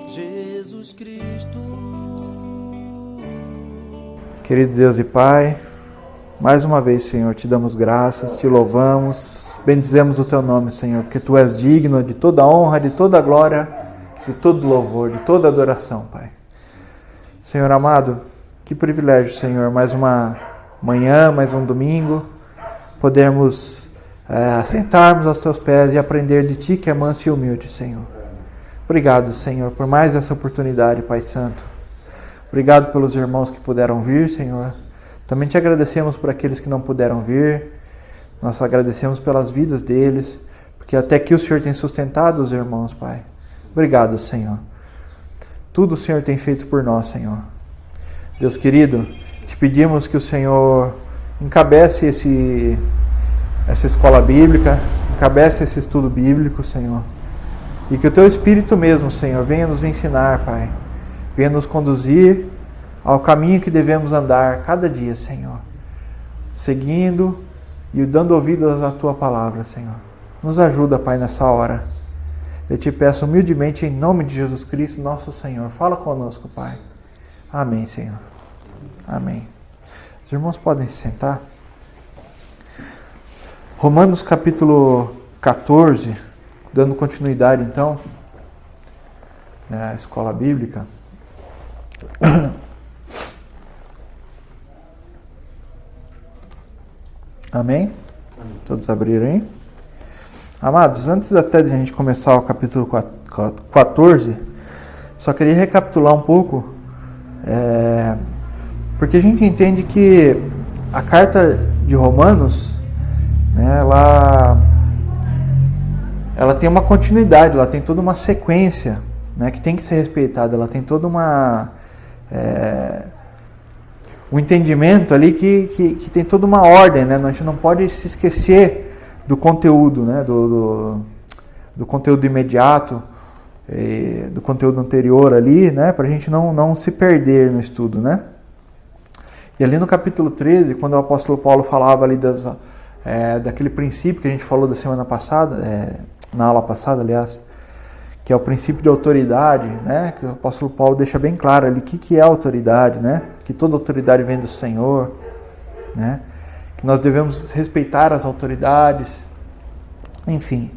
Jesus Cristo. Querido Deus e Pai, mais uma vez, Senhor, te damos graças, te louvamos, bendizemos o Teu nome, Senhor, porque Tu és digno de toda honra, de toda glória, de todo louvor, de toda adoração, Pai. Senhor amado, que privilégio, Senhor, mais uma manhã, mais um domingo, podermos sentarmos aos Teus pés e aprender de Ti, que é manso e humilde, Senhor. Obrigado, Senhor, por mais essa oportunidade, Pai Santo. Obrigado pelos irmãos que puderam vir, Senhor. Também te agradecemos por aqueles que não puderam vir. Nós agradecemos pelas vidas deles, porque até aqui o Senhor tem sustentado os irmãos, Pai. Obrigado, Senhor. Tudo o Senhor tem feito por nós, Senhor. Deus querido, te pedimos que o Senhor encabece essa escola bíblica, encabece esse estudo bíblico, Senhor. E que o Teu Espírito mesmo, Senhor, venha nos ensinar, Pai. Venha nos conduzir ao caminho que devemos andar cada dia, Senhor. Seguindo e dando ouvidos à Tua palavra, Senhor. Nos ajuda, Pai, nessa hora. Eu te peço humildemente em nome de Jesus Cristo, nosso Senhor. Fala conosco, Pai. Amém, Senhor. Amém. Os irmãos podem se sentar. Romanos capítulo 14, dando continuidade então à escola bíblica. Amém? Todos abriram aí? Amados, antes até de a gente começar o capítulo 14, só queria recapitular um pouco, porque a gente entende que a carta de Romanos, né, ela tem uma continuidade, ela tem toda uma sequência, né, que tem que ser respeitada, ela tem toda um entendimento ali que tem toda uma ordem, né? A gente não pode se esquecer do conteúdo, né? do conteúdo imediato, do conteúdo anterior ali, né? Para a gente não se perder no estudo, né? E ali no capítulo 13, quando o apóstolo Paulo falava ali daquele princípio que a gente falou da semana passada, na aula passada, aliás, que é o princípio de autoridade, né? Que o apóstolo Paulo deixa bem claro ali o que é autoridade, né? Que toda autoridade vem do Senhor, né? Que nós devemos respeitar as autoridades, enfim.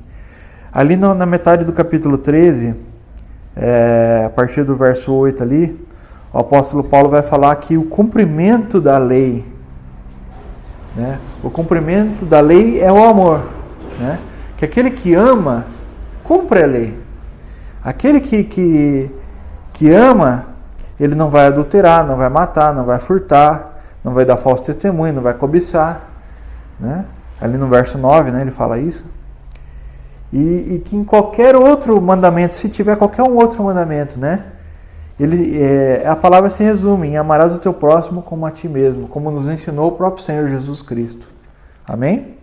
Ali na metade do capítulo 13, a partir do verso 8 ali, o apóstolo Paulo vai falar que o cumprimento da lei, né? O cumprimento da lei é o amor, né? Que aquele que ama, cumpre a lei. Aquele que ama, ele não vai adulterar, não vai matar, não vai furtar, não vai dar falso testemunho, não vai cobiçar, né? Ali no verso 9, né, ele fala isso. E que em qualquer outro mandamento, se tiver qualquer um outro mandamento, né, a palavra se resume em amarás o teu próximo como a ti mesmo, como nos ensinou o próprio Senhor Jesus Cristo. Amém?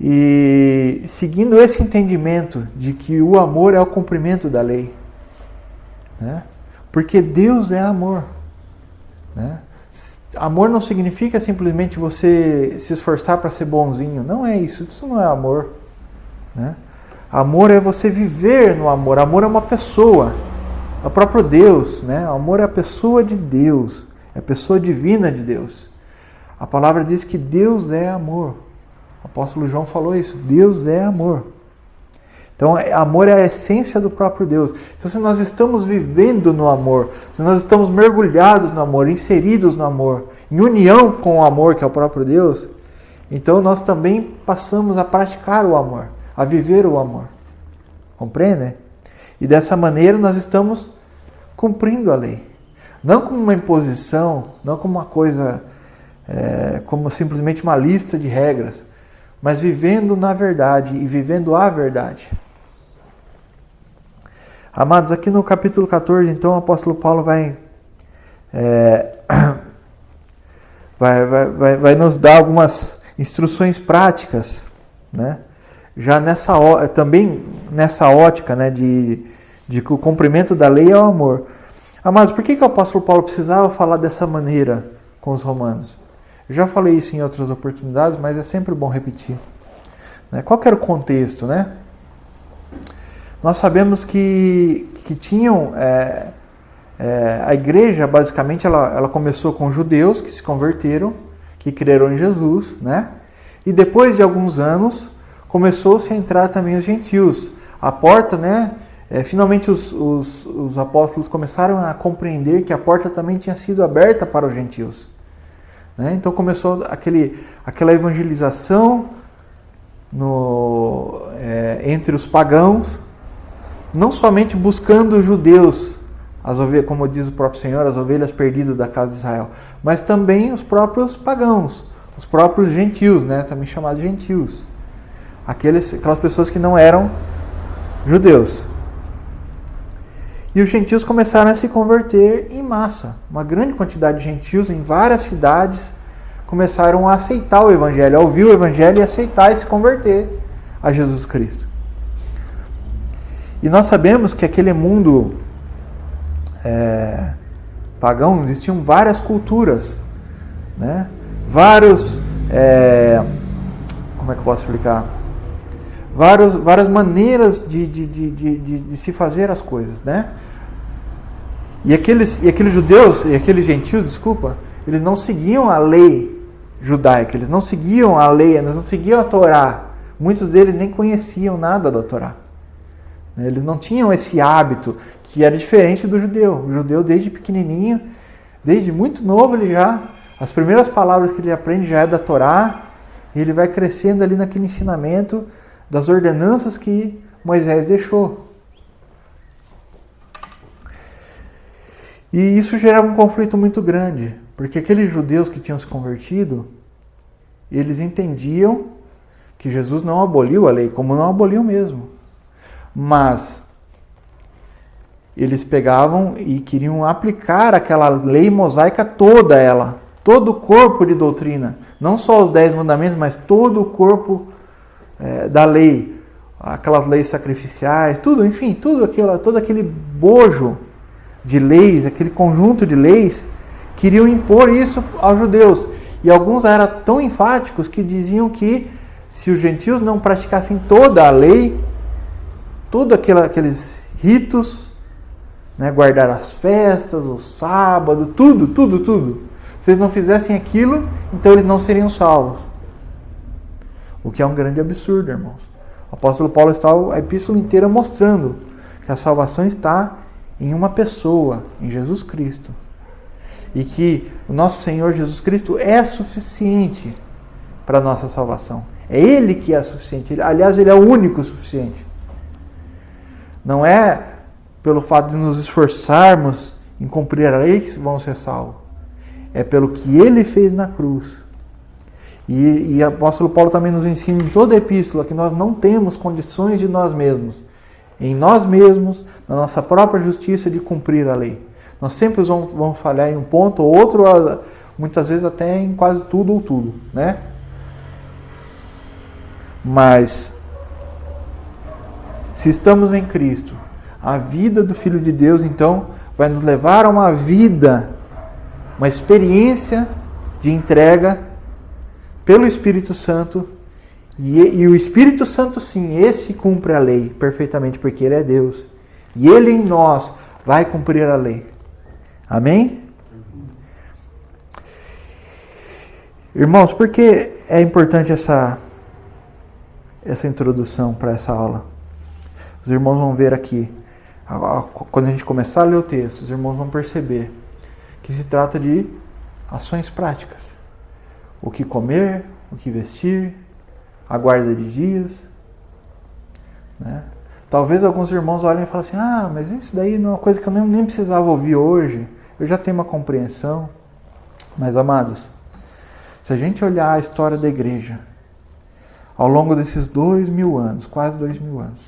E seguindo esse entendimento de que o amor é o cumprimento da lei, né? Porque Deus é amor, né? Amor não significa simplesmente você se esforçar para ser bonzinho, não é isso, isso não é amor, né? Amor é você viver no amor, amor é uma pessoa, é o próprio Deus, né? Amor é a pessoa de Deus, é a pessoa divina de Deus. A palavra diz que Deus é amor. O apóstolo João falou isso, Deus é amor. Então, amor é a essência do próprio Deus. Então, se nós estamos vivendo no amor, se nós estamos mergulhados no amor, inseridos no amor, em união com o amor, que é o próprio Deus, então nós também passamos a praticar o amor, a viver o amor. Compreende? E dessa maneira nós estamos cumprindo a lei. Não como uma imposição, não como uma coisa, como simplesmente uma lista de regras, mas vivendo na verdade e vivendo a verdade. Amados, aqui no capítulo 14, então, o apóstolo Paulo vai nos dar algumas instruções práticas, né? Já também nessa ótica, né, de que o cumprimento da lei é o amor. Amados, por que o apóstolo Paulo precisava falar dessa maneira com os romanos? Eu já falei isso em outras oportunidades, mas é sempre bom repetir. Qual que era o contexto, né? nós sabemos que tinham... a igreja, basicamente, ela começou com judeus que se converteram, que creram em Jesus, né? E depois de alguns anos, começou-se a entrar também os gentios. A porta, né? Finalmente os apóstolos começaram a compreender que a porta também tinha sido aberta para os gentios. Né? Então começou aquela evangelização entre os pagãos, não somente buscando os judeus, as ovelhas, como diz o próprio Senhor, as ovelhas perdidas da casa de Israel, mas também os próprios pagãos, os próprios gentios, né? Também chamados gentios, aquelas pessoas que não eram judeus. E os gentios começaram a se converter em massa. Uma grande quantidade de gentios em várias cidades começaram a aceitar o Evangelho, a ouvir o Evangelho e aceitar e se converter a Jesus Cristo. E nós sabemos que aquele mundo pagão, existiam várias culturas, né? Vários, como é que eu posso explicar? Várias maneiras de se fazer as coisas, né? E aqueles judeus, e aqueles gentios, desculpa, eles não seguiam a lei judaica, eles não seguiam a lei, eles não seguiam a Torá. Muitos deles nem conheciam nada da Torá. Eles não tinham esse hábito, que era diferente do judeu. O judeu, desde pequenininho, desde muito novo, as primeiras palavras que ele aprende já é da Torá, e ele vai crescendo ali naquele ensinamento das ordenanças que Moisés deixou. E isso gerava um conflito muito grande, porque aqueles judeus que tinham se convertido, eles entendiam que Jesus não aboliu a lei, como não aboliu mesmo. Mas eles pegavam e queriam aplicar aquela lei mosaica toda ela, todo o corpo de doutrina, não só os 10 mandamentos, mas todo o corpo da lei, aquelas leis sacrificiais, tudo, enfim, todo aquele bojo de leis, aquele conjunto de leis, queriam impor isso aos judeus. E alguns eram tão enfáticos que diziam que se os gentios não praticassem toda a lei, todos aqueles ritos, né, guardar as festas, o sábado, tudo. Se eles não fizessem aquilo, então eles não seriam salvos. O que é um grande absurdo, irmãos. O apóstolo Paulo está a epístola inteira mostrando que a salvação está em uma pessoa, em Jesus Cristo. E que o nosso Senhor Jesus Cristo é suficiente para a nossa salvação. É Ele que é suficiente. Aliás, Ele é o único suficiente. Não é pelo fato de nos esforçarmos em cumprir a lei que vamos ser salvos. É pelo que Ele fez na cruz. E o apóstolo Paulo também nos ensina em toda a epístola que nós não temos condições de nós mesmos, em nós mesmos, na nossa própria justiça, de cumprir a lei. Nós sempre vamos falhar em um ponto ou outro, muitas vezes até em quase tudo ou tudo, né? Mas, se estamos em Cristo, a vida do Filho de Deus, então, vai nos levar a uma vida, uma experiência de entrega pelo Espírito Santo, e o Espírito Santo, sim, esse cumpre a lei perfeitamente, porque Ele é Deus. E Ele em nós vai cumprir a lei. Amém? Irmãos, por que é importante essa introdução para essa aula? Os irmãos vão ver aqui, quando a gente começar a ler o texto, os irmãos vão perceber que se trata de ações práticas. O que comer, o que vestir, a guarda de dias, né? Talvez alguns irmãos olhem e falem assim, mas isso daí não é uma coisa que eu nem precisava ouvir hoje, eu já tenho uma compreensão. Mas, amados, se a gente olhar a história da igreja, ao longo desses 2000 anos, quase 2000 anos,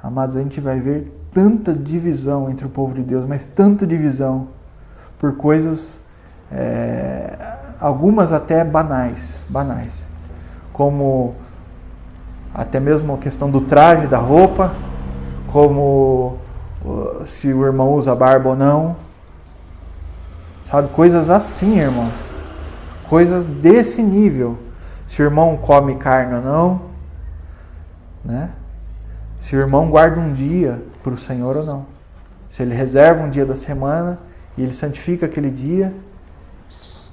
amados, a gente vai ver tanta divisão entre o povo de Deus, mas tanta divisão por coisas, algumas até banais, como até mesmo a questão do traje, da roupa, como se o irmão usa barba ou não, sabe, coisas assim, irmãos, coisas desse nível, se o irmão come carne ou não, né? se o irmão guarda um dia para o Senhor ou não. Se ele reserva um dia da semana e ele santifica aquele dia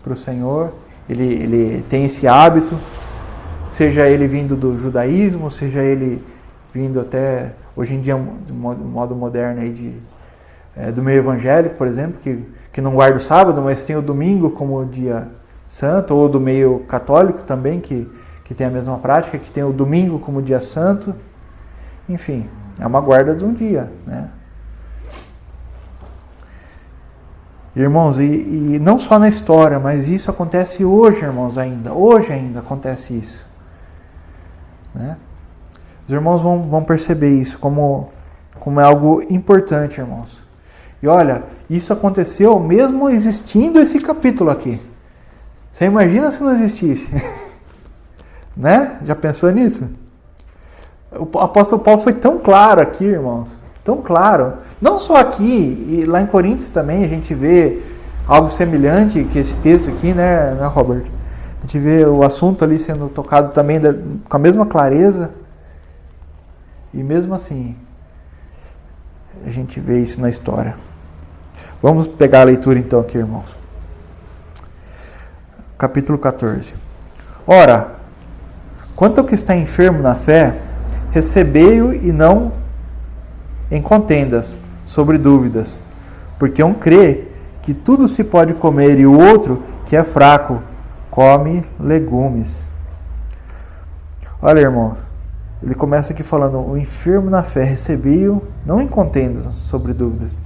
para o Senhor, ele tem esse hábito, seja ele vindo do judaísmo, seja ele vindo até, hoje em dia, de modo moderno aí do meio evangélico, por exemplo, que não guarda o sábado, mas tem o domingo como dia santo, ou do meio católico também, que tem a mesma prática, que tem o domingo como dia santo. Enfim, é uma guarda de um dia, né? Irmãos, e não só na história, mas isso acontece hoje, irmãos, ainda. Hoje ainda acontece isso. Né? Os irmãos vão perceber isso como é algo importante, irmãos. E olha, isso aconteceu mesmo existindo esse capítulo aqui. Você imagina se não existisse? Né? Já pensou nisso? O apóstolo Paulo foi tão claro aqui, irmãos. Tão claro. Não só aqui, e lá em Coríntios também a gente vê algo semelhante que esse texto aqui, né, Robert? A gente vê o assunto ali sendo tocado também com a mesma clareza. E mesmo assim, a gente vê isso na história. Vamos pegar a leitura então aqui, irmãos. Capítulo 14. Ora, quanto ao que está enfermo na fé, recebei-o e não em contendas, sobre dúvidas, porque um crê que tudo se pode comer e o outro, que é fraco, come legumes. Olha, irmãos, ele começa aqui falando, o enfermo na fé, recebei-o, não em contendas, sobre dúvidas.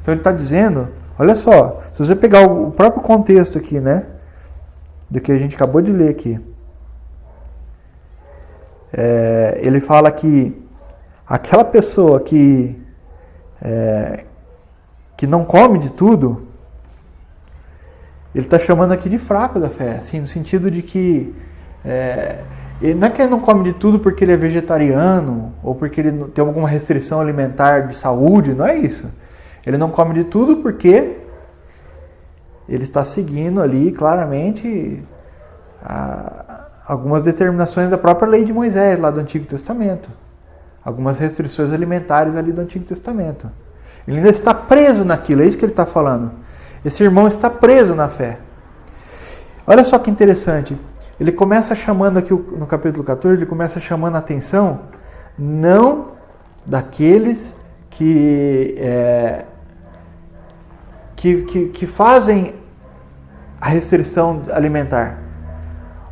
Então ele está dizendo, olha só, se você pegar o próprio contexto aqui, né, do que a gente acabou de ler aqui, ele fala que aquela pessoa que não come de tudo, ele está chamando aqui de fraco da fé, assim, no sentido de que não é que ele não come de tudo porque ele é vegetariano ou porque ele tem alguma restrição alimentar de saúde, não é isso. Ele não come de tudo porque ele está seguindo ali claramente algumas determinações da própria lei de Moisés, lá do Antigo Testamento. Algumas restrições alimentares ali do Antigo Testamento. Ele ainda está preso naquilo, é isso que ele está falando. Esse irmão está preso na fé. Olha só que interessante. Ele começa chamando aqui, no capítulo 14, ele começa chamando a atenção, não daqueles que fazem a restrição alimentar,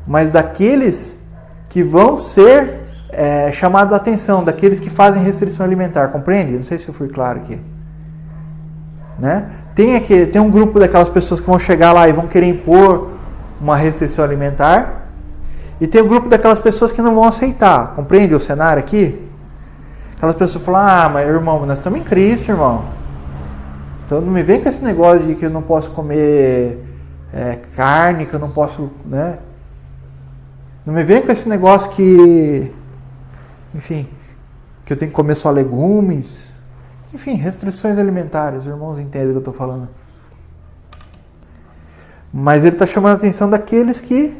mas daqueles que vão ser chamados a atenção, daqueles que fazem restrição alimentar, compreende? Não sei se eu fui claro aqui. Né? Tem um grupo daquelas pessoas que vão chegar lá e vão querer impor uma restrição alimentar, e tem um grupo daquelas pessoas que não vão aceitar, compreende o cenário aqui? Aquelas pessoas falam, mas irmão, nós estamos em Cristo, irmão, então não me vem com esse negócio de que eu não posso comer carne, que eu não posso, né? Não me vem com esse negócio que, enfim, que eu tenho que comer só legumes. Enfim, restrições alimentares, os irmãos entendem o que eu estou falando. Mas ele está chamando a atenção daqueles que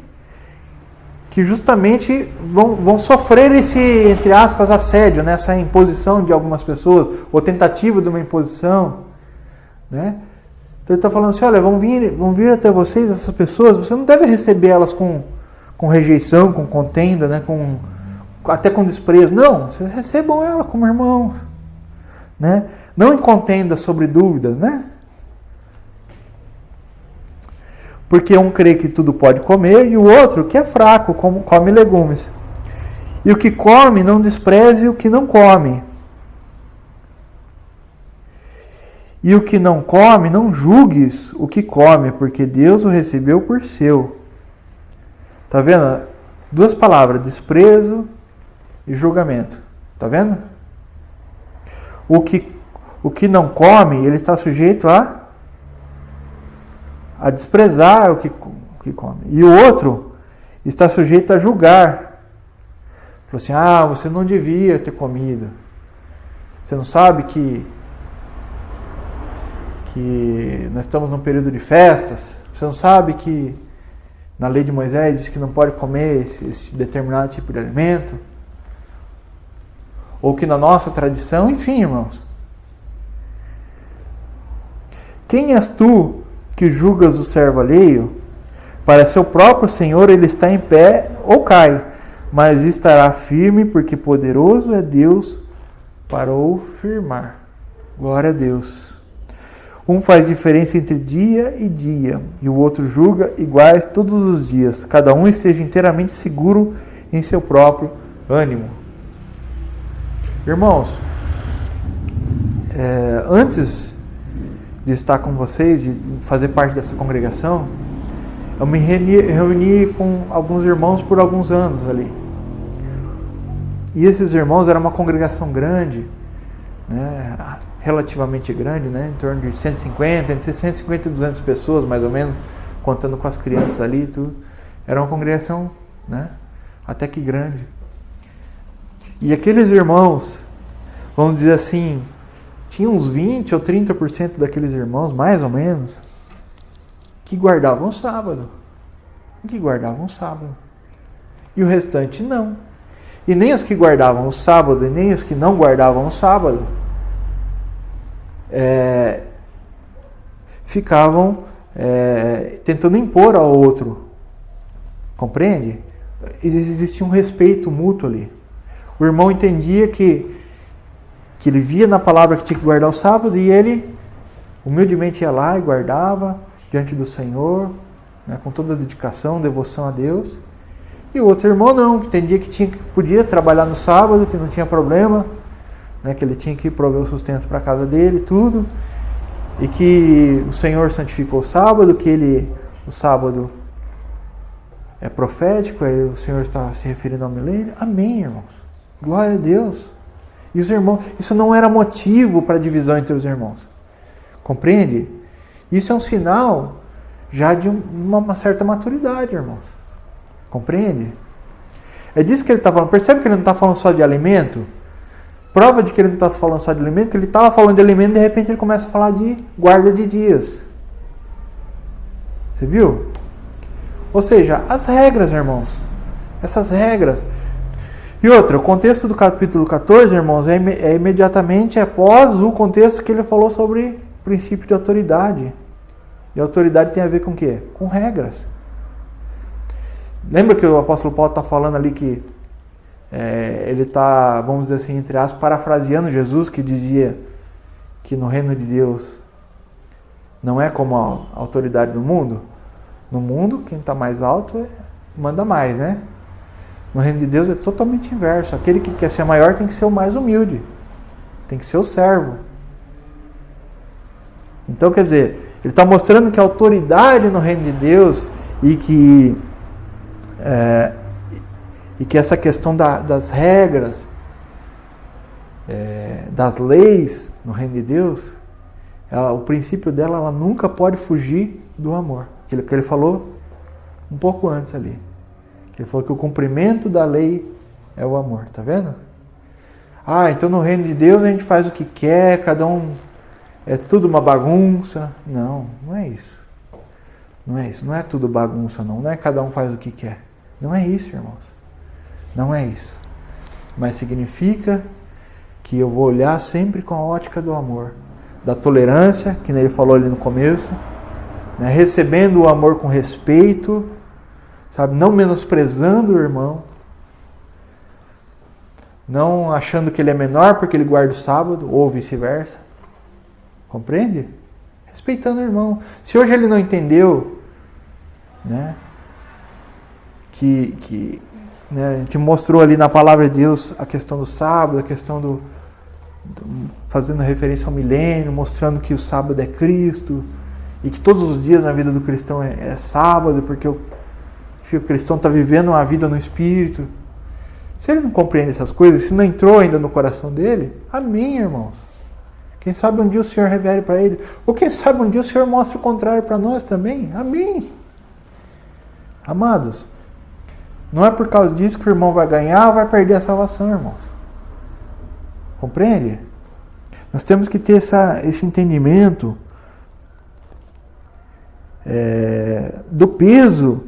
justamente vão sofrer esse, entre aspas, assédio, né? Essa imposição de algumas pessoas, ou tentativa de uma imposição. Né? Então ele está falando assim, olha, vão vir até vocês essas pessoas, você não deve receber elas com rejeição, com contenda, né? Até com desprezo. Não, vocês recebam ela como irmão. Né? Não em contenda sobre dúvidas, né? Porque um crê que tudo pode comer e o outro que é fraco, come legumes. E o que come, não despreze o que não come. E o que não come, não julgues o que come, porque Deus o recebeu por seu. Tá vendo? Duas palavras, desprezo e julgamento. Tá vendo? O que não come, ele está sujeito a desprezar o que come. E o outro está sujeito a julgar. Falou assim, você não devia ter comido. Você não sabe que nós estamos num período de festas. Você não sabe que na lei de Moisés diz que não pode comer esse determinado tipo de alimento. ou que na nossa tradição, enfim, irmãos. Quem és tu que julgas o servo alheio? Para seu próprio Senhor ele está em pé ou cai, mas estará firme, porque poderoso é Deus para o firmar. Glória a Deus. Um faz diferença entre dia e dia, e o outro julga iguais todos os dias. Cada um esteja inteiramente seguro em seu próprio ânimo. Irmãos, antes de estar com vocês, de fazer parte dessa congregação, eu me reuni com alguns irmãos por alguns anos ali. E esses irmãos eram uma congregação grande, né, relativamente grande, né, em torno de 150, entre 150 e 200 pessoas, mais ou menos, contando com as crianças ali e tudo. Era uma congregação, né, até que grande. E aqueles irmãos, vamos dizer assim, tinha uns 20 ou 30% daqueles irmãos, mais ou menos, que guardavam o sábado. Que guardavam o sábado. E o restante não. E nem os que guardavam o sábado, e nem os que não guardavam o sábado, ficavam tentando impor ao outro. Compreende? Existia um respeito mútuo ali. O irmão entendia que ele via na palavra que tinha que guardar o sábado, e ele humildemente ia lá e guardava diante do Senhor, né, com toda a dedicação, devoção a Deus. E o outro irmão não, que entendia que podia trabalhar no sábado, que não tinha problema, né, que ele tinha que prover o sustento para a casa dele, tudo, e que o Senhor santificou o sábado, que o sábado é profético, aí o Senhor está se referindo ao milênio. Amém, irmãos. Glória a Deus. E os irmãos, isso não era motivo para divisão entre os irmãos. Compreende? Isso é um sinal já de uma certa maturidade, irmãos. Compreende? É disso que ele está falando. Percebe que ele não está falando só de alimento? Prova de que ele não está falando só de alimento, que ele estava falando de alimento e de repente ele começa a falar de guarda de dias. Você viu? Ou seja, as regras, irmãos. Essas regras. E outra, o contexto do capítulo 14, irmãos, é imediatamente após o contexto que ele falou sobre princípio de autoridade. E autoridade tem a ver com o quê? Com regras. Lembra que o apóstolo Paulo está falando ali que ele está, vamos dizer assim, entre aspas, parafraseando Jesus, que dizia que no reino de Deus não é como a autoridade do mundo. No mundo, quem está mais alto manda mais, né? No reino de Deus é totalmente inverso. Aquele que quer ser maior tem que ser o mais humilde. Tem que ser o servo. Então, quer dizer, ele está mostrando que a autoridade no reino de Deus e que essa questão das regras, das leis no reino de Deus, o princípio dela, ela nunca pode fugir do amor. Aquilo que ele falou um pouco antes ali. Ele falou que o cumprimento da lei é o amor, tá vendo? Então no reino de Deus a gente faz o que quer, cada um é tudo uma bagunça. Não, não é isso. Não é isso, não é tudo bagunça não, não é cada um faz o que quer. Não é isso, irmãos. Não é isso. Mas significa que eu vou olhar sempre com a ótica do amor, da tolerância, que ele falou ali no começo, né? Recebendo o amor com respeito, sabe? Não menosprezando o irmão, não achando que ele é menor porque ele guarda o sábado, ou vice-versa. Compreende? Respeitando o irmão. Se hoje ele não entendeu, né, né, a gente mostrou ali na palavra de Deus a questão do sábado, a questão fazendo referência ao milênio, mostrando que o sábado é Cristo, e que todos os dias na vida do cristão é sábado, porque o cristão está vivendo uma vida no Espírito. Se ele não compreende essas coisas, se não entrou ainda no coração dele, amém, irmãos. Quem sabe um dia o Senhor revele para ele, ou quem sabe um dia o Senhor mostre o contrário para nós também, amém. Amados, não é por causa disso que o irmão vai ganhar ou vai perder a salvação, irmãos. Compreende? Nós temos que ter esse entendimento do peso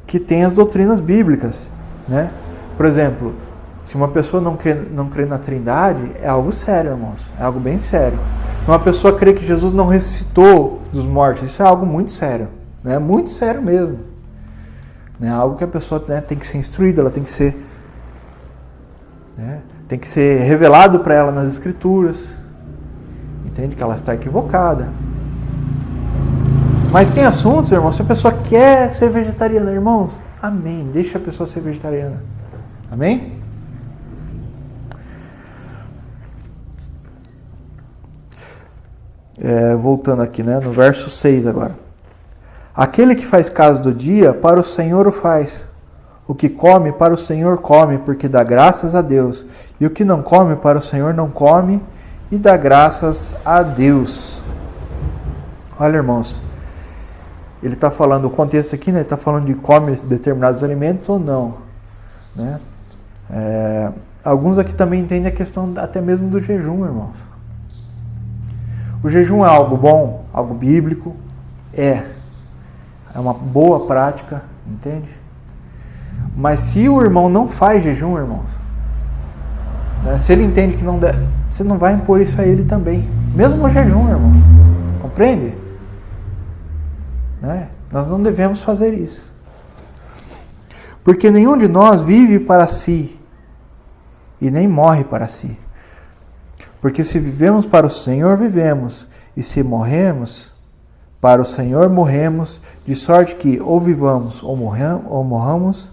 que tem as doutrinas bíblicas, né? Por exemplo, Se uma pessoa não crê na Trindade, é algo sério, irmãos. É algo bem sério. Se uma pessoa crê que Jesus não ressuscitou dos mortos, isso é algo muito sério. Né? Muito sério mesmo. É algo que a pessoa, né, tem que ser instruída, ela tem que ser, né, tem que ser revelado para ela nas Escrituras. Entende que ela está equivocada. Mas tem assuntos, irmãos, se a pessoa quer ser vegetariana, irmãos, amém. Deixa a pessoa ser vegetariana. Amém? Voltando aqui, né, no verso 6 agora. Aquele que faz caso do dia, para o Senhor o faz. O que come, para o Senhor come, porque dá graças a Deus. E o que não come, para o Senhor não come, e dá graças a Deus. Olha, irmãos, ele está falando, o contexto aqui, né, ele está falando de come determinados alimentos ou não. Né? Alguns aqui também entendem a questão até mesmo do jejum, irmãos. O jejum é algo bom, algo bíblico, é uma boa prática, entende? Mas se o irmão não faz jejum, irmãos, né, se ele entende que não deve, você não vai impor isso a ele também, mesmo o jejum, irmão, compreende? Né? Nós não devemos fazer isso, porque nenhum de nós vive para si e nem morre para si. Porque se vivemos para o Senhor, vivemos. E se morremos, para o Senhor morremos. De sorte que ou vivamos ou morramos,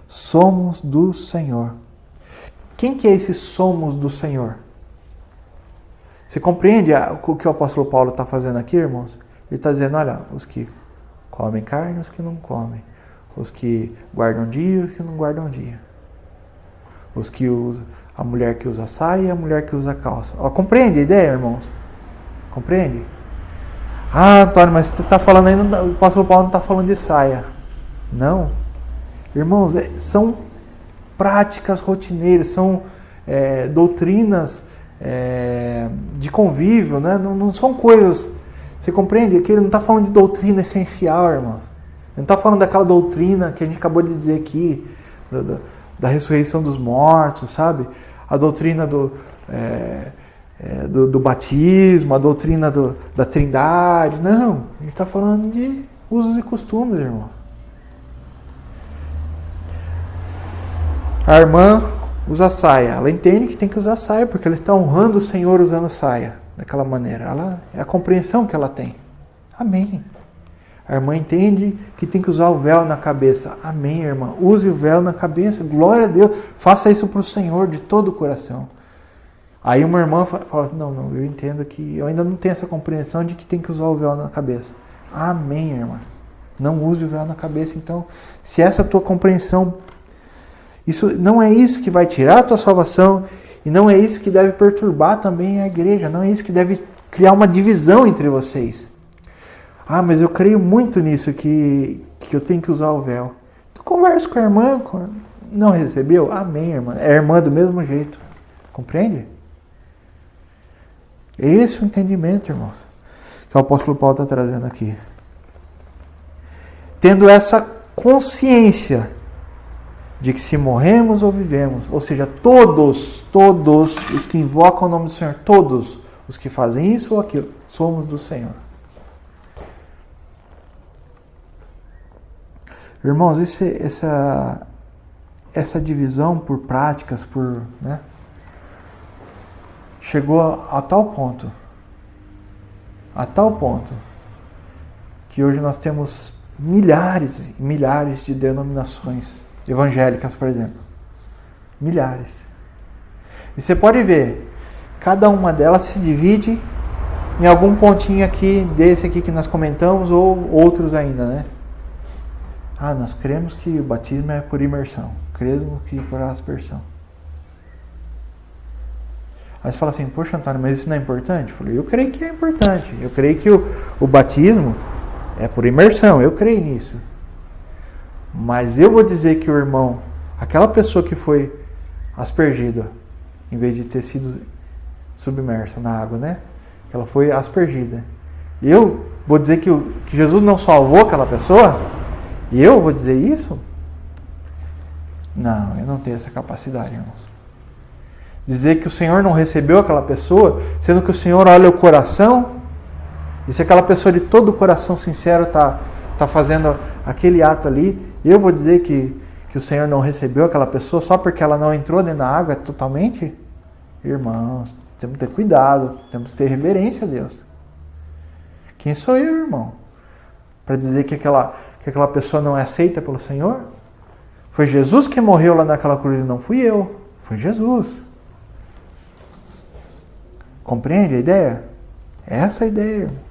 somos do Senhor. Quem que é esse somos do Senhor? Você compreende o que o apóstolo Paulo está fazendo aqui, irmãos? Ele está dizendo, olha, os que comem carne, os que não comem. Os que guardam dia, os que não guardam dia. Os que usam... A mulher que usa saia e a mulher que usa calça. Compreende a ideia, irmãos? Compreende? Ah, Antônio, mas você está falando ainda, o apóstolo Paulo não está falando de saia. Não. Irmãos, são práticas rotineiras, são doutrinas de convívio, né? Não são coisas... Você compreende? Aqui ele não está falando de doutrina essencial, irmãos. Ele não está falando daquela doutrina que a gente acabou de dizer aqui, da ressurreição dos mortos, sabe? A doutrina do batismo, a doutrina da Trindade. Não, a gente está falando de usos e costumes, irmão. A irmã usa saia. Ela entende que tem que usar saia, porque ela está honrando o Senhor usando saia daquela maneira. É a compreensão que ela tem. Amém. A irmã entende que tem que usar o véu na cabeça. Amém, irmã. Use o véu na cabeça. Glória a Deus. Faça isso para o Senhor de todo o coração. Aí uma irmã fala, não, eu entendo que eu ainda não tenho essa compreensão de que tem que usar o véu na cabeça. Amém, irmã. Não use o véu na cabeça. Então, se essa é a tua compreensão, isso não é isso que vai tirar a tua salvação e não é isso que deve perturbar também a igreja. Não é isso que deve criar uma divisão entre vocês. Ah, mas eu creio muito nisso, que eu tenho que usar o véu. Então, conversa com a irmã. Não recebeu? Amém, irmã. É irmã do mesmo jeito. Compreende? Esse é o entendimento, irmãos, que o apóstolo Paulo está trazendo aqui. Tendo essa consciência de que se morremos ou vivemos, ou seja, todos os que invocam o nome do Senhor, todos os que fazem isso ou aquilo, somos do Senhor. Irmãos, essa divisão por práticas, né, chegou a tal ponto, que hoje nós temos milhares e milhares de denominações evangélicas, por exemplo. Milhares. E você pode ver, cada uma delas se divide em algum pontinho aqui, desse aqui que nós comentamos, ou outros ainda, né? Ah, nós cremos que o batismo é por imersão. Cremos que por aspersão. Aí você fala assim, poxa, Antônio, mas isso não é importante? Eu falei, eu creio que é importante. Eu creio que o batismo é por imersão. Eu creio nisso. Mas eu vou dizer que o irmão, aquela pessoa que foi aspergida, em vez de ter sido submersa na água, né? Que ela foi aspergida. Eu vou dizer que Jesus não salvou aquela pessoa? E eu vou dizer isso? Não, eu não tenho essa capacidade, irmãos. Dizer que o Senhor não recebeu aquela pessoa, sendo que o Senhor olha o coração, e se aquela pessoa de todo o coração sincero está fazendo aquele ato ali, eu vou dizer que o Senhor não recebeu aquela pessoa só porque ela não entrou dentro da água totalmente? Irmãos, temos que ter cuidado, temos que ter reverência a Deus. Quem sou eu, irmão? Para dizer que aquela pessoa não é aceita pelo Senhor? Foi Jesus que morreu lá naquela cruz e não fui eu. Foi Jesus. Compreende a ideia? Essa é a ideia, irmão.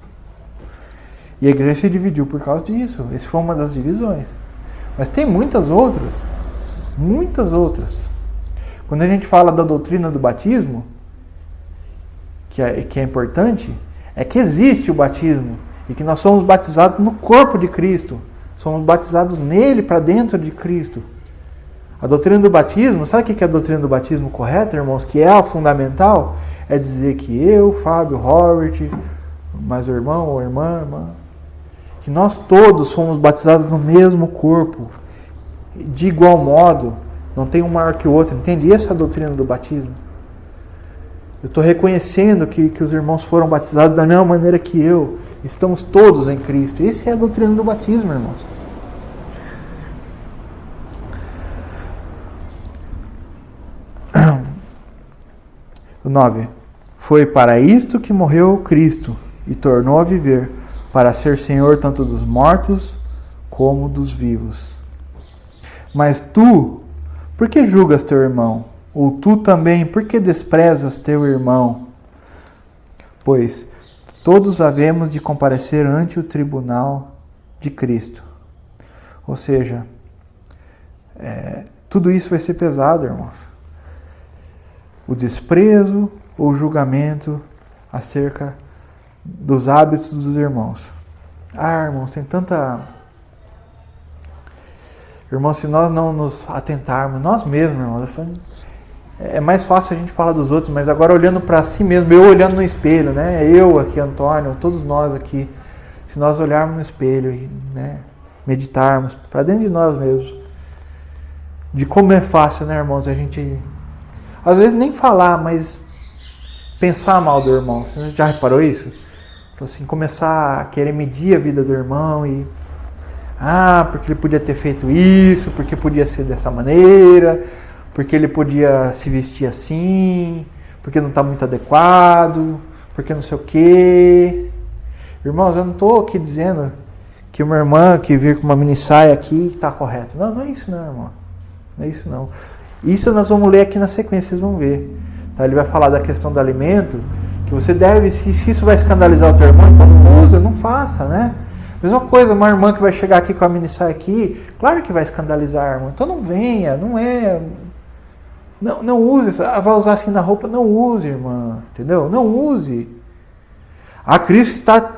E a igreja se dividiu por causa disso. Essa foi uma das divisões. Mas tem muitas outras. Muitas outras. Quando a gente fala da doutrina do batismo, que é importante, é que existe o batismo e que nós somos batizados no corpo de Cristo. Somos batizados nele, para dentro de Cristo. A doutrina do batismo, sabe o que é a doutrina do batismo correta, irmãos? Que é a fundamental? É dizer que eu, Fábio, Robert, mais o irmão ou irmã, que nós todos fomos batizados no mesmo corpo, de igual modo, não tem um maior que o outro, entende? Essa é a doutrina do batismo. Eu estou reconhecendo que os irmãos foram batizados da mesma maneira que eu, estamos todos em Cristo. Essa é a doutrina do batismo, irmãos. O 9. Foi para isto que morreu Cristo e tornou a viver, para ser Senhor tanto dos mortos como dos vivos. Mas tu, por que julgas teu irmão? Ou tu também, por que desprezas teu irmão? Pois todos havemos de comparecer ante o tribunal de Cristo. Ou seja, tudo isso vai ser pesado, irmãos. O desprezo ou o julgamento acerca dos hábitos dos irmãos. Irmãos, tem tanta... Irmãos, se nós não nos atentarmos, nós mesmos, irmãos, é mais fácil a gente falar dos outros, mas agora olhando para si mesmo, eu olhando no espelho, né? Eu aqui, Antônio, todos nós aqui, se nós olharmos no espelho e, né, meditarmos para dentro de nós mesmos, de como é fácil, né, irmãos, a gente, às vezes nem falar, mas pensar mal do irmão. Você já reparou isso? Assim, começar a querer medir a vida do irmão e... porque ele podia ter feito isso, porque podia ser dessa maneira, porque ele podia se vestir assim, porque não está muito adequado, porque não sei o quê. Irmãos, eu não estou aqui dizendo que uma irmã que vir com uma mini saia aqui está correta. Não, não é isso não, irmão. Não é isso não. Isso nós vamos ler aqui na sequência, vocês vão ver. Tá? Ele vai falar da questão do alimento, que você deve, se isso vai escandalizar o teu irmão, então não usa, não faça, né? Mesma coisa, uma irmã que vai chegar aqui com a mini saia aqui, claro que vai escandalizar, irmão. Então não venha, não use, vai usar assim na roupa, não use, irmã, entendeu? Não use. Cristo está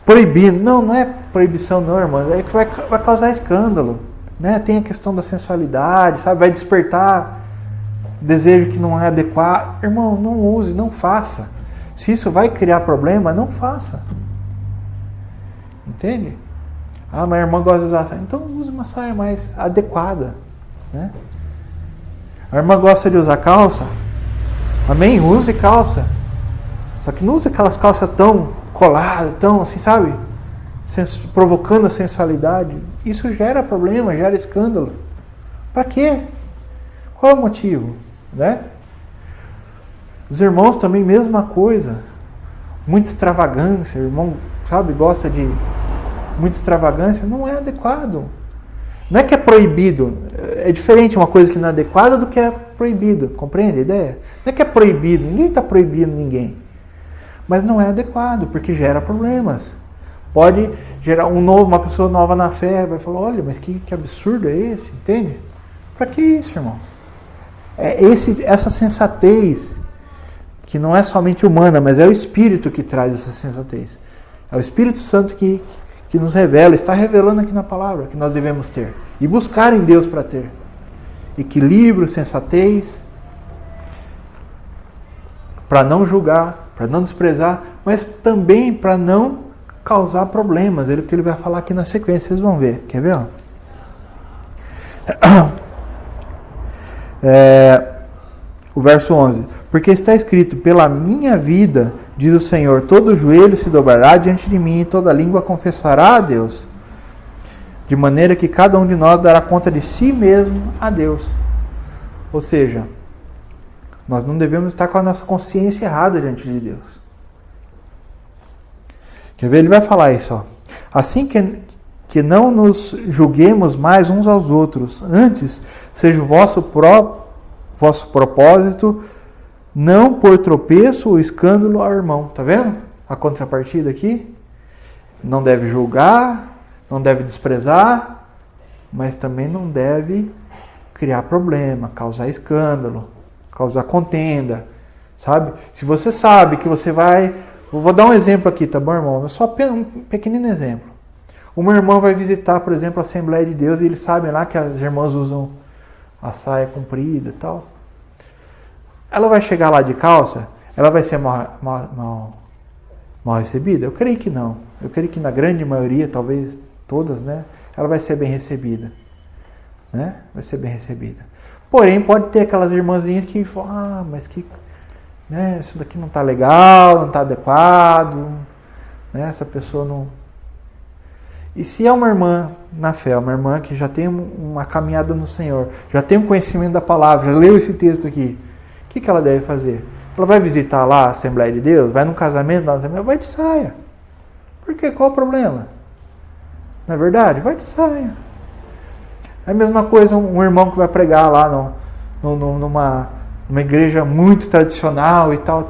proibindo. Não é proibição não, irmã, é que vai causar escândalo, né? Tem a questão da sensualidade, sabe? Vai despertar desejo que não é adequado. Irmão, não use, não faça. Se isso vai criar problema, não faça. Entende? Mas a irmã gosta de usar saia. Então use uma saia mais adequada, né? A irmã gosta de usar calça. Amém? Use calça. Só que não use aquelas calças tão coladas, tão assim, sabe? Provocando a sensualidade. Isso gera problema, gera escândalo. Para quê? Qual é o motivo? Né? Os irmãos também, mesma coisa. Muita extravagância. O irmão, sabe, gosta de muita extravagância. Não é adequado. Não é que é proibido. É diferente uma coisa que não é adequada do que é proibido. Compreende a ideia? Não é que é proibido. Ninguém está proibindo ninguém. Mas não é adequado, porque gera problemas. Pode gerar uma pessoa nova na fé, vai falar, olha, mas que absurdo é esse? Entende? Para que isso, irmãos? É essa sensatez, que não é somente humana, mas é o Espírito que traz essa sensatez. É o Espírito Santo que nos revela, está revelando aqui na palavra, que nós devemos ter. E buscar em Deus para ter. Equilíbrio, sensatez, para não julgar, para não desprezar, mas também para não causar problemas. O que ele vai falar aqui na sequência, vocês vão ver. Quer ver? o verso 11. Porque está escrito, pela minha vida, diz o Senhor, todo joelho se dobrará diante de mim e toda língua confessará a Deus. De maneira que cada um de nós dará conta de si mesmo a Deus. Ou seja, nós não devemos estar com a nossa consciência errada diante de Deus. Quer ver? Ele vai falar isso. Ó. Assim que não nos julguemos mais uns aos outros. Antes, seja o vosso propósito não por tropeço ou escândalo ao irmão. Tá vendo? A contrapartida aqui. Não deve julgar, não deve desprezar, mas também não deve criar problema, causar escândalo, causar contenda, sabe? Se você sabe que você vai... Eu vou dar um exemplo aqui, tá bom, irmão? Só um pequenino exemplo. Uma irmã vai visitar, por exemplo, a Assembleia de Deus e eles sabem lá que as irmãs usam a saia comprida e tal. Ela vai chegar lá de calça, ela vai ser mal recebida? Eu creio que não. Eu creio que na grande maioria, talvez todas, né? Ela vai ser bem recebida. Né? Vai ser bem recebida. Porém, pode ter aquelas irmãzinhas que falam, mas que... Né, isso daqui não está legal, não está adequado. Né, essa pessoa não... E se é uma irmã na fé, uma irmã que já tem uma caminhada no Senhor, já tem um conhecimento da palavra, já leu esse texto aqui, o que ela deve fazer? Ela vai visitar lá a Assembleia de Deus? Vai num casamento na Assembleia? Vai de saia. Por quê? Qual o problema? Não é verdade? Vai de saia. É a mesma coisa um irmão que vai pregar lá numa igreja muito tradicional e tal.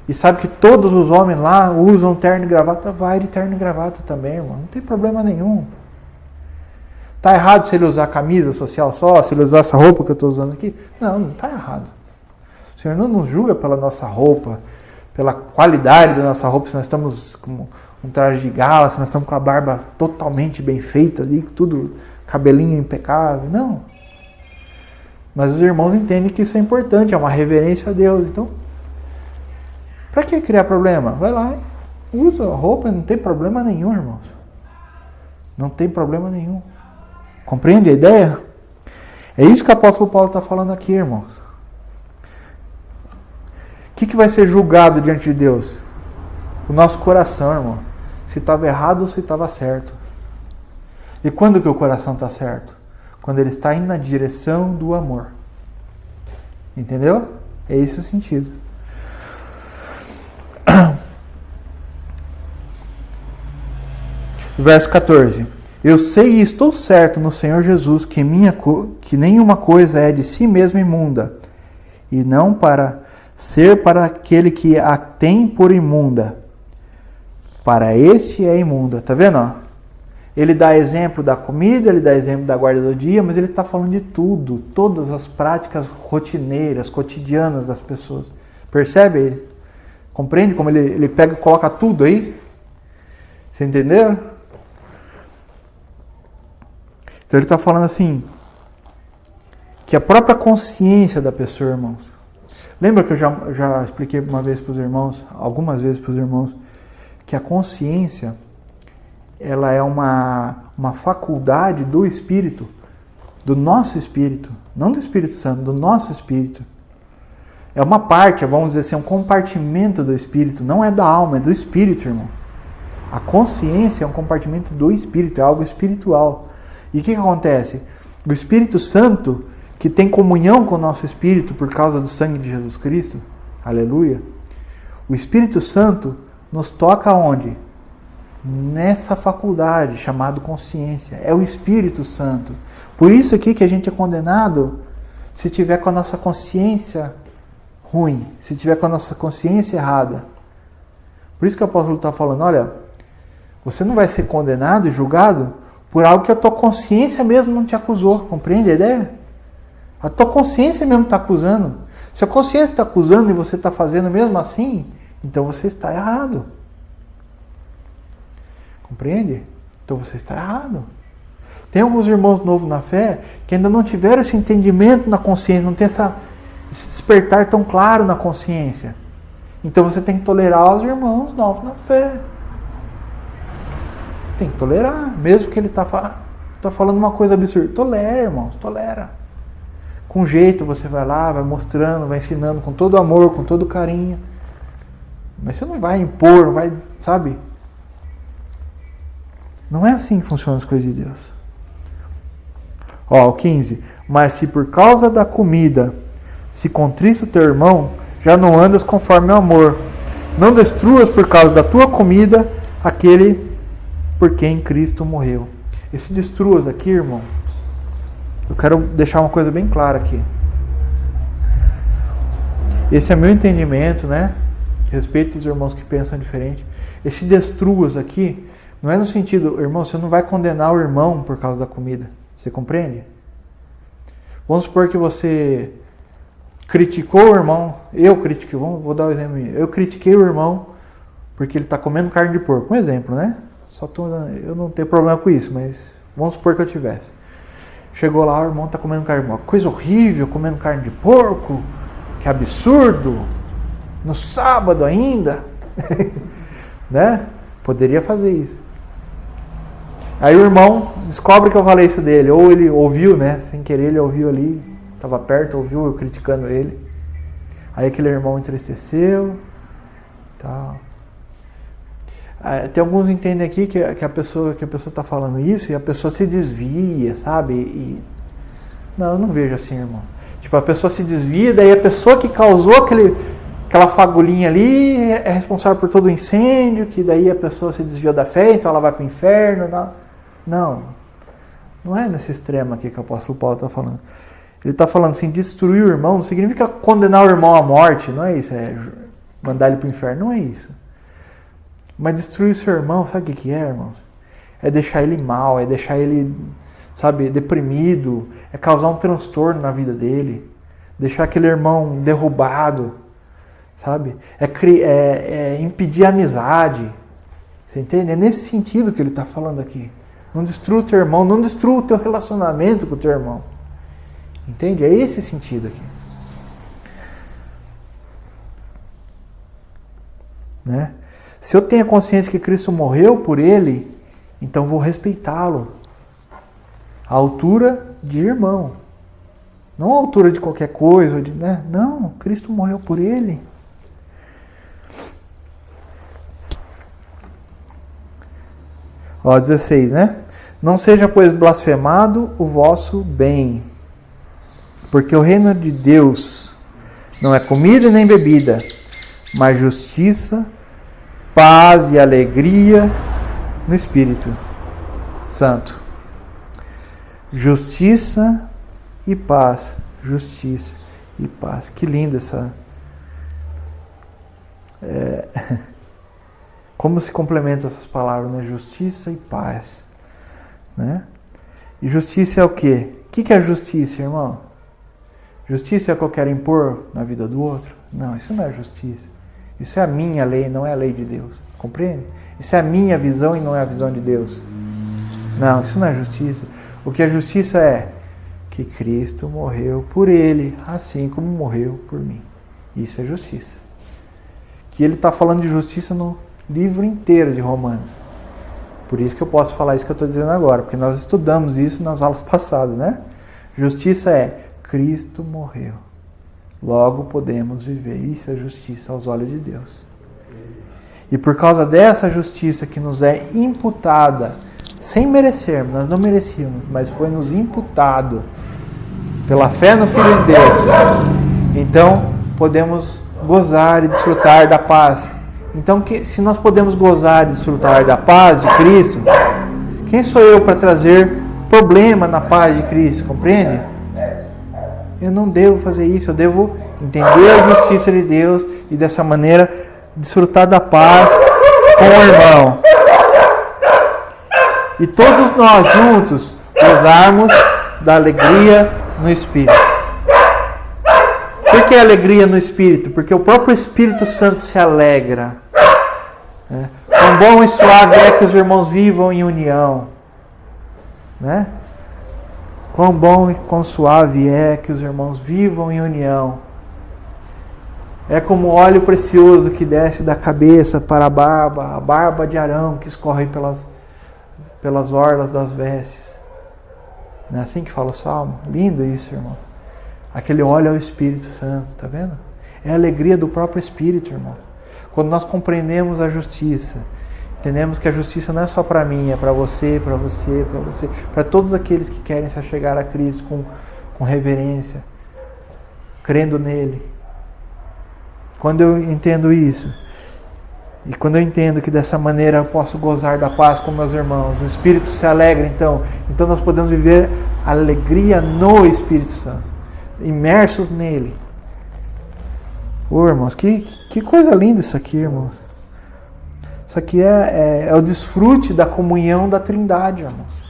E sabe que todos os homens lá usam terno e gravata. Vai de terno e gravata também, irmão. Não tem problema nenhum. Tá errado se ele usar camisa social só? Se ele usar essa roupa que eu estou usando aqui? Não, não está errado. O Senhor não nos julga pela nossa roupa, pela qualidade da nossa roupa, se nós estamos com um traje de gala, se nós estamos com a barba totalmente bem feita ali, tudo, cabelinho impecável. Não. Mas os irmãos entendem que isso é importante, é uma reverência a Deus. Então, para que criar problema? Vai lá e usa a roupa, não tem problema nenhum, irmãos. Não tem problema nenhum. Compreende a ideia? É isso que o apóstolo Paulo está falando aqui, irmãos. O que vai ser julgado diante de Deus? O nosso coração, irmão. Se estava errado ou se estava certo. E quando que o coração está certo? Quando ele está indo na direção do amor. Entendeu? É esse o sentido. Verso 14. Eu sei e estou certo no Senhor Jesus que nenhuma coisa é de si mesma imunda, e não para ser para aquele que a tem por imunda. Para este é imunda. Tá vendo? Ó? Ele dá exemplo da comida, ele dá exemplo da guarda do dia, mas ele está falando de tudo. Todas as práticas rotineiras, cotidianas das pessoas. Percebe? Compreende como ele pega e coloca tudo aí? Você entendeu? Então ele está falando assim, que a própria consciência da pessoa, irmãos. Lembra que eu já expliquei uma vez para os irmãos, algumas vezes para os irmãos, que a consciência, ela é uma faculdade do Espírito, do nosso Espírito, não do Espírito Santo, do nosso Espírito. É uma parte, vamos dizer assim, um compartimento do Espírito, não é da alma, é do Espírito, irmão. A consciência é um compartimento do Espírito, é algo espiritual. E o que acontece? O Espírito Santo, que tem comunhão com o nosso Espírito por causa do sangue de Jesus Cristo, aleluia, o Espírito Santo nos toca onde? Nessa faculdade chamada consciência. É o Espírito Santo. Por isso aqui que a gente é condenado se tiver com a nossa consciência ruim, se tiver com a nossa consciência errada. Por isso que o apóstolo está falando, olha, você não vai ser condenado e julgado por algo que a tua consciência mesmo não te acusou. Compreende a ideia? A tua consciência mesmo está acusando. Se a consciência está acusando e você está fazendo mesmo assim, então você está errado. Compreende? Então você está errado. Tem alguns irmãos novos na fé que ainda não tiveram esse entendimento na consciência, não tem esse despertar tão claro na consciência. Então você tem que tolerar os irmãos novos na fé. Tem que tolerar, mesmo que ele está falando uma coisa absurda. Tolera, irmãos, tolera. Com jeito você vai lá, vai mostrando, vai ensinando com todo amor, com todo carinho. Mas você não vai impor, não vai, sabe? Não é assim que funcionam as coisas de Deus. Ó, o 15. Mas se por causa da comida se contrista o teu irmão, já não andas conforme o amor. Não destruas por causa da tua comida aquele por quem Cristo morreu. Esse destruas aqui, irmão, eu quero deixar uma coisa bem clara aqui. Esse é meu entendimento, né? Respeito os irmãos que pensam diferente. Esse destruas aqui não é no sentido, irmão, você não vai condenar o irmão por causa da comida. Você compreende? Vamos supor que você criticou o irmão. Eu critiquei, vou dar um exemplo. Eu critiquei o irmão porque ele está comendo carne de porco. Um exemplo, né? Eu não tenho problema com isso, mas vamos supor que eu tivesse. Chegou lá, o irmão está comendo carne de porco. Coisa horrível, comendo carne de porco. Que absurdo. No sábado ainda. Né? Poderia fazer isso. Aí o irmão descobre que eu falei isso dele. Ou ele ouviu, né? Sem querer ele ouviu ali. Estava perto, ouviu eu criticando ele. Aí aquele irmão entristeceu. Tal. Tem alguns que entendem aqui que a pessoa está falando isso e a pessoa se desvia, sabe? Não, eu não vejo assim, irmão. Tipo, a pessoa se desvia, daí a pessoa que causou aquela fagulhinha ali é responsável por todo o incêndio, que daí a pessoa se desviou da fé, então ela vai para o inferno. Não é nesse extremo aqui que o apóstolo Paulo está falando. Ele está falando assim, destruir o irmão não significa condenar o irmão à morte, não é isso, é mandar ele para o inferno, não é isso. Mas destruir o seu irmão, sabe o que é, irmãos? É deixar ele mal, é deixar ele, sabe, deprimido, é causar um transtorno na vida dele, deixar aquele irmão derrubado, sabe? É impedir a amizade, você entende? É nesse sentido que ele está falando aqui. Não destrua o teu irmão, não destrua o teu relacionamento com o teu irmão. Entende? É esse sentido aqui. Né? Se eu tenho a consciência que Cristo morreu por ele, então vou respeitá-lo. A altura de irmão. Não a altura de qualquer coisa. Né? Não, Cristo morreu por ele. Ó, 16, né? Não seja, pois, blasfemado o vosso bem. Porque o reino de Deus não é comida nem bebida, mas justiça, paz e alegria no Espírito Santo. Justiça e paz. Justiça e paz. Que linda essa... Como se complementam essas palavras, né? Justiça e paz. Né? E justiça é o quê? O que é justiça, irmão? Justiça é o que eu quero impor na vida do outro? Não, isso não é justiça. Isso é a minha lei, não é a lei de Deus. Compreende? Isso é a minha visão e não é a visão de Deus. Não, isso não é justiça. O que é justiça é que Cristo morreu por ele, assim como morreu por mim. Isso é justiça. Que ele está falando de justiça no livro inteiro de Romanos. Por isso que eu posso falar isso que eu estou dizendo agora, porque nós estudamos isso nas aulas passadas, né? Justiça é Cristo morreu. Logo podemos viver. Isso é justiça aos olhos de Deus. E por causa dessa justiça que nos é imputada, sem merecermos, nós não merecíamos, mas foi nos imputado pela fé no Filho de Deus. Então podemos gozar e desfrutar da paz. Então, se nós podemos gozar e desfrutar da paz de Cristo, quem sou eu para trazer problema na paz de Cristo? Compreende? Eu não devo fazer isso, eu devo entender a justiça de Deus e dessa maneira desfrutar da paz com o irmão. E todos nós juntos gozarmos da alegria no Espírito. Por que alegria no Espírito? Porque o próprio Espírito Santo se alegra. Quão bom e suave é que os irmãos vivam em união. Né? Quão bom e quão suave é que os irmãos vivam em união. É como óleo precioso que desce da cabeça para a barba de Arão que escorre pelas orlas das vestes. Não é assim que fala o Salmo? Lindo isso, irmão. Aquele óleo é o Espírito Santo, tá vendo? É a alegria do próprio Espírito, irmão. Quando nós compreendemos a justiça, entendemos que a justiça não é só para mim, é para você, para você, para você, para todos aqueles que querem se achegar a Cristo com reverência, crendo nele. Quando eu entendo isso, e quando eu entendo que dessa maneira eu posso gozar da paz com meus irmãos, o Espírito se alegra, então nós podemos viver a alegria no Espírito Santo, imersos nele. Irmãos, que coisa linda isso aqui, irmãos. Isso aqui é o desfrute da comunhão da Trindade, irmãos.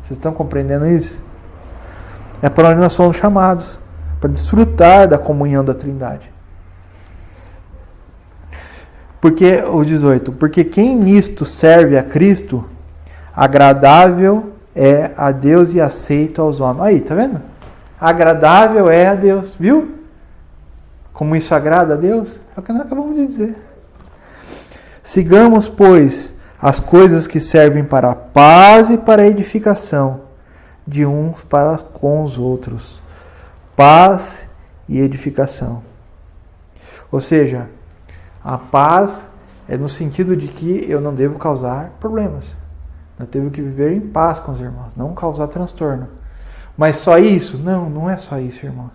Vocês estão compreendendo isso? É para onde nós somos chamados, para desfrutar da comunhão da Trindade. Porque, o 18, porque quem nisto serve a Cristo, agradável é a Deus e aceito aos homens. Aí, tá vendo? Agradável é a Deus, viu? Como isso agrada a Deus? É o que nós acabamos de dizer. Sigamos, pois, as coisas que servem para a paz e para a edificação de uns para com os outros. Paz e edificação. Ou seja, a paz é no sentido de que eu não devo causar problemas. Eu devo que viver em paz com os irmãos, não causar transtorno. Mas só isso? Não, não é só isso, irmãos.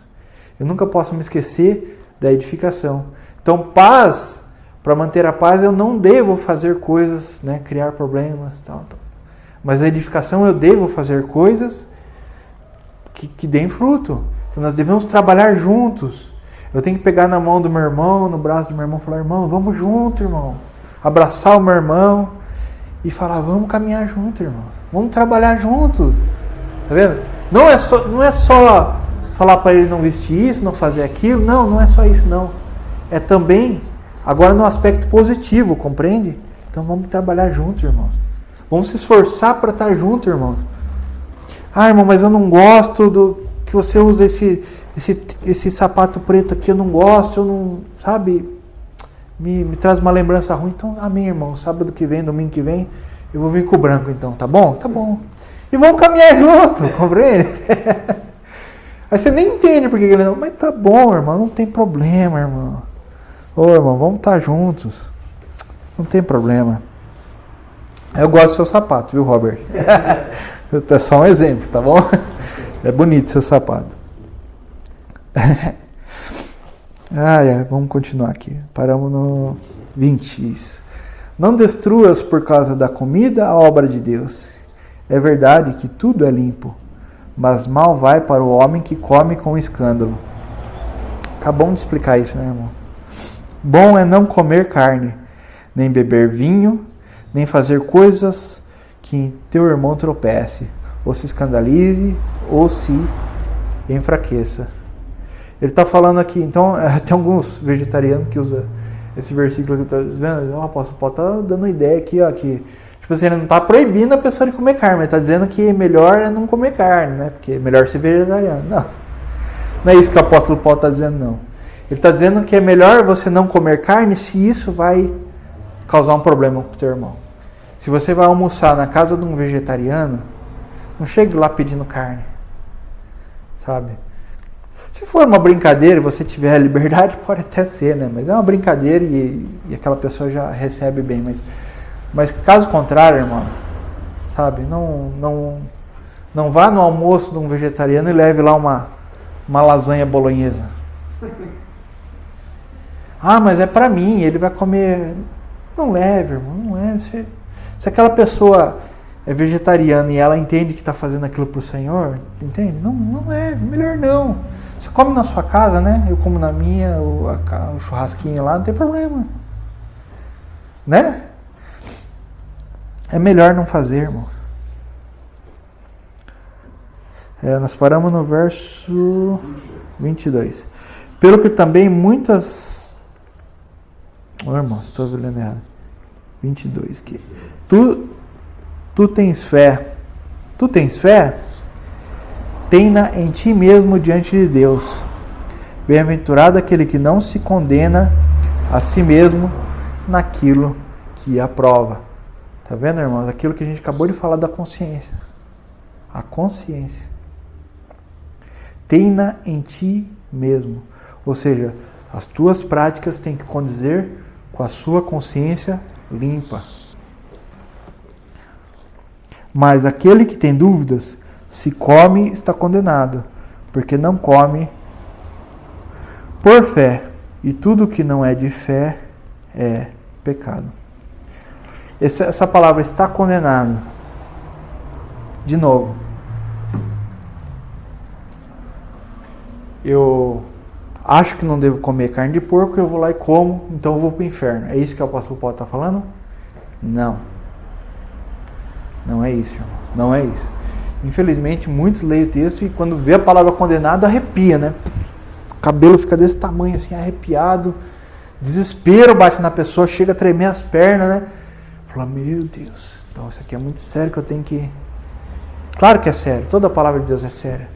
Eu nunca posso me esquecer da edificação. Então, paz, para manter a paz, eu não devo fazer coisas, né, criar problemas, tal. Mas a edificação, eu devo fazer coisas que deem fruto. Então, nós devemos trabalhar juntos. Eu tenho que pegar na mão do meu irmão, no braço do meu irmão, e falar, irmão, vamos junto, irmão. Abraçar o meu irmão e falar, vamos caminhar junto, irmão. Vamos trabalhar junto. Tá vendo? Não é só falar para ele não vestir isso, não fazer aquilo. Não é só isso, não. É também, agora no aspecto positivo, compreende? Então vamos trabalhar junto, irmãos. Vamos se esforçar para estar junto, irmãos. Ah, irmão, mas eu não gosto do que você usa esse sapato preto aqui, eu não gosto, eu não, sabe, me traz uma lembrança ruim. Então, amém, irmão, sábado que vem, domingo que vem, eu vou vir com o branco, então, tá bom? Tá bom. E vamos caminhar junto, compreende? Aí você nem entende porque ele não, mas tá bom, irmão, não tem problema, irmão. Ô, irmão, vamos estar juntos. Não tem problema. Eu gosto do seu sapato, viu, Robert? É só um exemplo, tá bom? É bonito seu sapato. Vamos continuar aqui. Paramos no 20. Isso. Não destruas por causa da comida a obra de Deus. É verdade que tudo é limpo, mas mal vai para o homem que come com escândalo. Acabamos de explicar isso, né, irmão? Bom é não comer carne, nem beber vinho, nem fazer coisas que teu irmão tropece, ou se escandalize, ou se enfraqueça. Ele está falando aqui, então, tem alguns vegetarianos que usam esse versículo que eu estou vendo. O apóstolo Paulo está dando uma ideia aqui, ó, que tipo assim, ele não está proibindo a pessoa de comer carne, mas está dizendo que melhor é não comer carne, né? Porque é melhor ser vegetariano. Não é isso que o apóstolo Paulo está dizendo, não. Ele está dizendo que é melhor você não comer carne se isso vai causar um problema para o teu irmão. Se você vai almoçar na casa de um vegetariano, não chegue lá pedindo carne, sabe? Se for uma brincadeira e você tiver a liberdade, pode até ser, né? Mas é uma brincadeira e aquela pessoa já recebe bem. Mas caso contrário, irmão, sabe? Não vá no almoço de um vegetariano e leve lá uma lasanha bolonhesa. Ah, mas é pra mim, ele vai comer. Não leve, irmão, não leve. Se aquela pessoa é vegetariana e ela entende que está fazendo aquilo pro Senhor, entende? Não leve, melhor não. Você come na sua casa, né? Eu como na minha, o churrasquinho lá, não tem problema. Né? É melhor não fazer, irmão. Nós paramos no verso 22. Pelo que também muitas... irmão, estou lendo errado. 22 aqui. Tu tens fé. Tu tens fé? Tenha em ti mesmo diante de Deus. Bem-aventurado aquele que não se condena a si mesmo naquilo que aprova. Tá vendo, irmãos? Aquilo que a gente acabou de falar da consciência. A consciência. Tenha em ti mesmo. Ou seja, as tuas práticas têm que condizer com a sua consciência limpa. Mas aquele que tem dúvidas, se come, está condenado, porque não come por fé. E tudo que não é de fé é pecado. Essa palavra está condenado. De novo. Eu acho que não devo comer carne de porco, eu vou lá e como, então eu vou para o inferno. É isso que o apóstolo Paulo está falando? Não. Não é isso, irmão. Não é isso. Infelizmente, muitos leem o texto e quando vê a palavra condenado, arrepia, né? O cabelo fica desse tamanho, assim, arrepiado. Desespero bate na pessoa, chega a tremer as pernas, né? Fala, meu Deus, então isso aqui é muito sério que eu tenho que... Claro que é sério, toda a palavra de Deus é séria.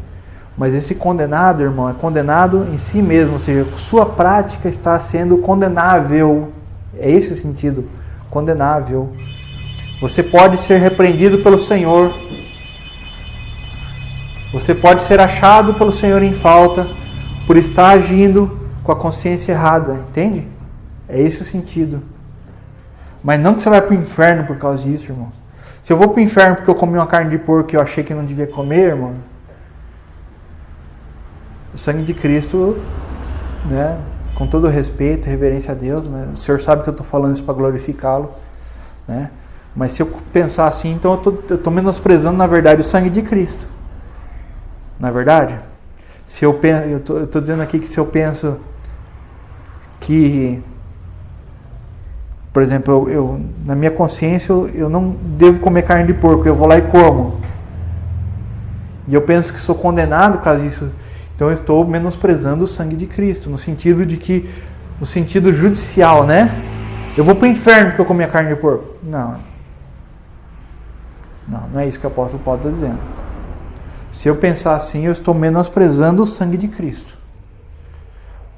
Mas esse condenado, irmão, é condenado em si mesmo, ou seja, sua prática está sendo condenável. É esse o sentido, condenável. Você pode ser repreendido pelo Senhor. Você pode ser achado pelo Senhor em falta por estar agindo com a consciência errada, entende? É esse o sentido. Mas não que você vai para o inferno por causa disso, irmão. Se eu vou para o inferno porque eu comi uma carne de porco e eu achei que não devia comer, irmão, o sangue de Cristo, né, com todo respeito, reverência a Deus, mas o Senhor sabe que eu estou falando isso para glorificá-lo, né? Mas se eu pensar assim, então eu estou menosprezando, na verdade, o sangue de Cristo. Na verdade, se eu estou dizendo aqui que se eu penso que, por exemplo, eu na minha consciência eu não devo comer carne de porco, eu vou lá e como. E eu penso que sou condenado por causa disso. Então eu estou menosprezando o sangue de Cristo, no sentido judicial, né? Eu vou para o inferno porque eu comi a carne de porco. Não é isso que o apóstolo Paulo está dizendo. Se eu pensar assim, eu estou menosprezando o sangue de Cristo,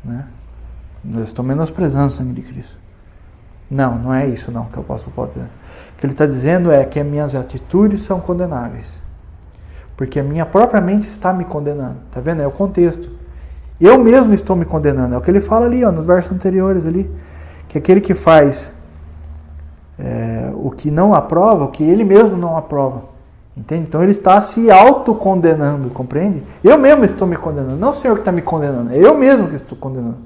né? Eu estou menosprezando o sangue de Cristo. Não é isso não que o apóstolo Paulo está dizendo. O que ele está dizendo é que as minhas atitudes são condenáveis. Porque a minha própria mente está me condenando. Está vendo? É o contexto. Eu mesmo estou me condenando. É o que ele fala ali, ó, nos versos anteriores ali. Que aquele que faz o que não aprova, o que ele mesmo não aprova. Entende? Então ele está se autocondenando, compreende? Eu mesmo estou me condenando. Não o Senhor que está me condenando. É eu mesmo que estou condenando.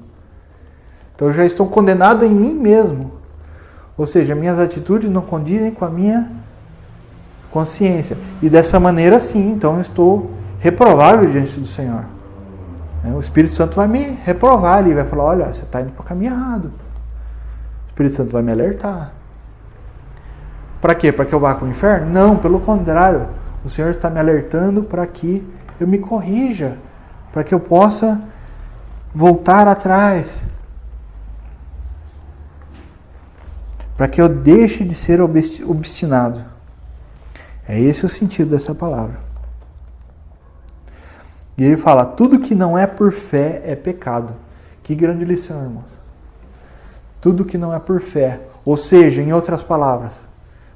Então eu já estou condenado em mim mesmo. Ou seja, minhas atitudes não condizem com a minha consciência. E dessa maneira sim, então eu estou reprovável diante do Senhor. O Espírito Santo vai me reprovar ali, vai falar, olha, você está indo para o caminho errado. O Espírito Santo vai me alertar. Para quê? Para que eu vá para o inferno? Não, pelo contrário. O Senhor está me alertando para que eu me corrija, para que eu possa voltar atrás, para que eu deixe de ser obstinado. É esse o sentido dessa palavra. E ele fala, tudo que não é por fé é pecado. Que grande lição, irmãos. Tudo que não é por fé. Ou seja, em outras palavras,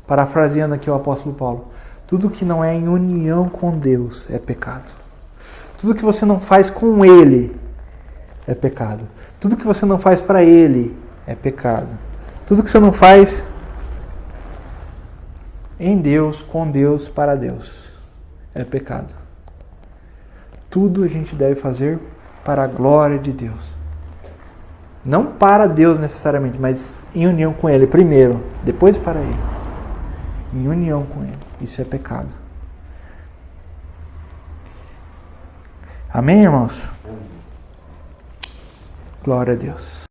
parafraseando aqui o apóstolo Paulo, tudo que não é em união com Deus é pecado. Tudo que você não faz com Ele é pecado. Tudo que você não faz para Ele é pecado. Tudo que você não faz em Deus, com Deus, para Deus é pecado. Tudo a gente deve fazer para a glória de Deus. Não para Deus necessariamente, mas em união com Ele primeiro, depois para Ele. Em união com Ele. Isso é pecado. Amém, irmãos? Glória a Deus.